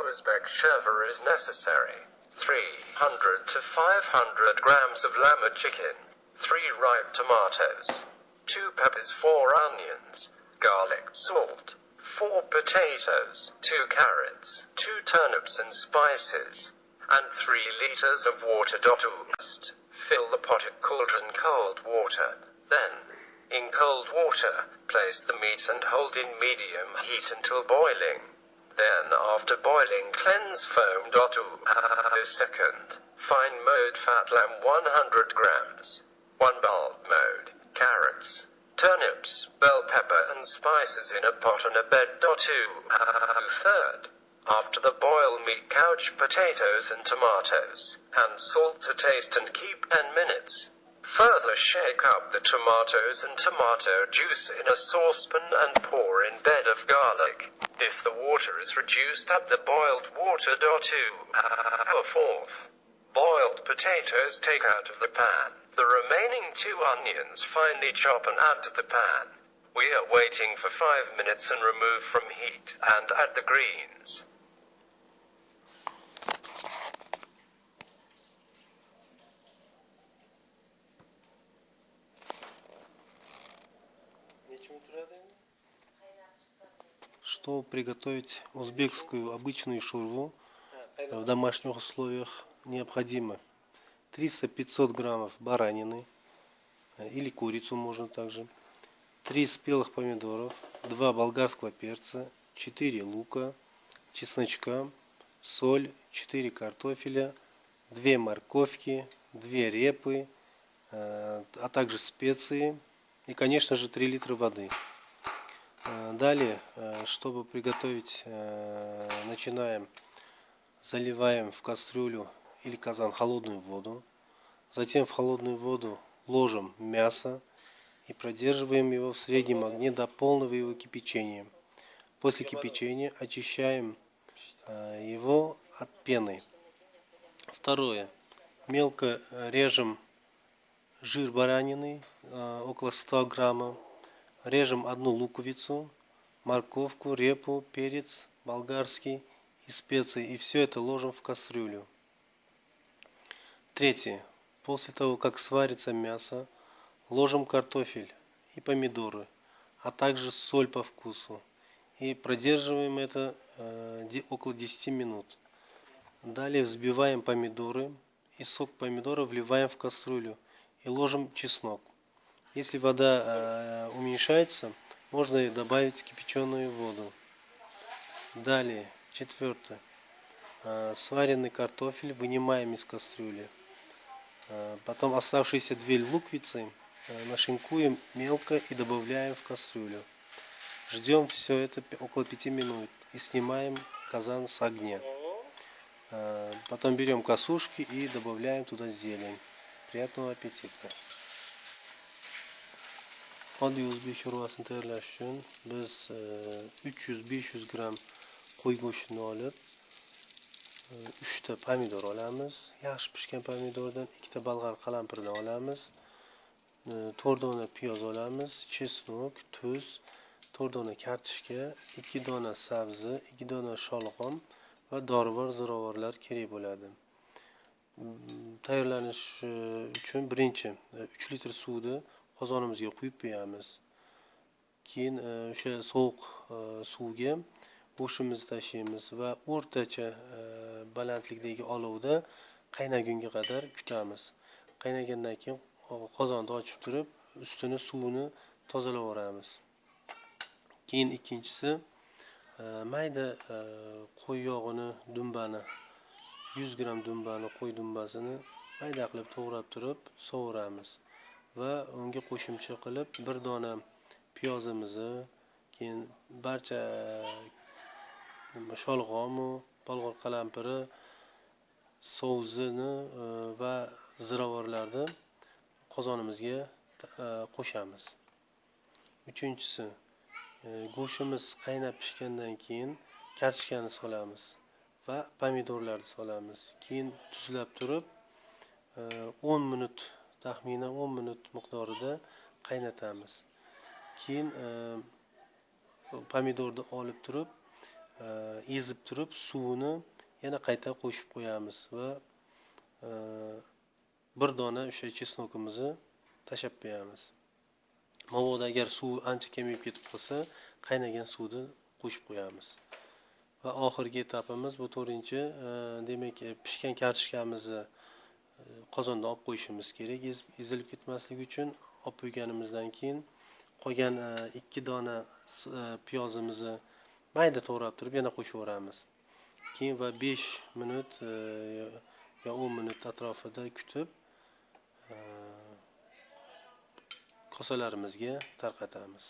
Uzbek shever is necessary. 300 to 500 grams of lamb chicken, 3 ripe tomatoes, 2 peppers, 4 onions, garlic, salt, 4 potatoes, 2 carrots, 2 turnips and spices, and 3 liters of water. First, fill the potted cauldron cold water. Then, in cold water, place the meat and hold in medium heat until boiling. Then, after boiling, cleanse foam. Second, fine mode fat lamb 100 grams, 1 bulb mode, carrots, turnips, bell pepper and spices in a pot on a bed. Third, after the boil, meat, couch potatoes and tomatoes, and salt to taste and keep 10 minutes. Further, shake up the tomatoes and tomato juice in a saucepan and pour in bed of garlic. If the water is reduced, add the boiled water. Fourth, boiled potatoes take out of the pan. The remaining 2 onions finely chop and add to the pan. We are waiting for 5 minutes and remove from heat and add the greens. Чтобы приготовить узбекскую обычную шурву в домашних условиях, необходимо 300-500 граммов баранины или курицу можно также, 3 спелых помидоров, 2 болгарского перца, 4 лука, чесночка, соль, 4 картофеля, 2 морковки, 2 репы, а также специи и, конечно же, 3 литра воды. Далее, чтобы приготовить, начинаем, заливаем в кастрюлю или казан холодную воду. Затем в холодную воду ложим мясо и продерживаем его в среднем огне до полного его кипячения. После кипячения очищаем его от пены. Второе. Мелко режем жир баранины, около 100 граммов. Режем 1 луковицу, морковку, репу, перец болгарский и специи. И все это ложим в кастрюлю. Третье. После того, как сварится мясо, ложим картофель и помидоры, а также соль по вкусу. И продерживаем это около 10 минут. Далее взбиваем помидоры и сок помидора вливаем в кастрюлю и ложим чеснок. Если вода уменьшается, можно добавить кипяченую воду. Далее, четвертое. Сваренный картофель вынимаем из кастрюли. Потом оставшиеся 2 луковицы нашинкуем мелко и добавляем в кастрюлю. Ждем все это около 5 минут и снимаем казан с огня. Потом берем косушки и добавляем туда зелень. Приятного аппетита! Oddiy o'zbek sho'rvasini tayyorlash uchun biz 300-500 gram qo'y go'shtini olib, 3 ta pomidor olamiz. Yaxshi pishgan pomidordan 2 ta bolg'ar qalampirdan olamiz. 4 dona piyoz olamiz, chesnok, tuz, 4 dona kartoshka, 2 dona sabzi, 2 dona sholg'om va dorivor ziravorlar kerak bo'ladi. Tayyorlanish uchun birinchi 3 litr suvni qozonimizga quyib qo'yamiz. Keyin o'sha sovuq suvga go'shtimizni tashlaymiz va o'rtacha balandlikdagi olovda qaynagunga qadar kutamiz. Qaynagandan keyin qozonni ochib turib, ustini suvini tozalab yuboramiz. Keyin ikkinchisi mayda qo'y yog'ini, dumbani, 100 gram dumbani, qo'y dumbasini mayda qilib to'g'rab turib sovuramiz. Va unga qo'shimcha qilib 1 dona piyozimizni, keyin barcha sholg'omu, bolg'or qalampiri, sovuzini va ziravorlarni qozonimizga qo'shamiz. Uchinchisi, go'shtimiz qaynab pishgandan keyin kartoshkani solamiz va pomidorlarni solamiz. Keyin tuzlab turib 10 minut, taxminan 10 minut miqdorida qaynatamiz. Keyin pomidorni olib turib ezib turib suvini yana qayta qo'shib qo'yamiz va bir dona o'sha chesnokimizni tashlab qo'yamiz. Mabodo agar suv ancha kamayib ketib qolsa, qaynagan suvni qo'shib qo'yamiz. Va oxirgi etapimiz bu 4-chi, demak pishgan kartoshkamizni qozonda olib qo'yishimiz kerak, ezilib ketmasligi uchun. Olib qo'yganimizdan keyin qolgan 2 dona piyozimizni mayda to'g'rab turib yana qo'shib yuboramiz. Keyin va 5 minut yo 10 minut atrofida kutib kosalarimizga tarqatamiz.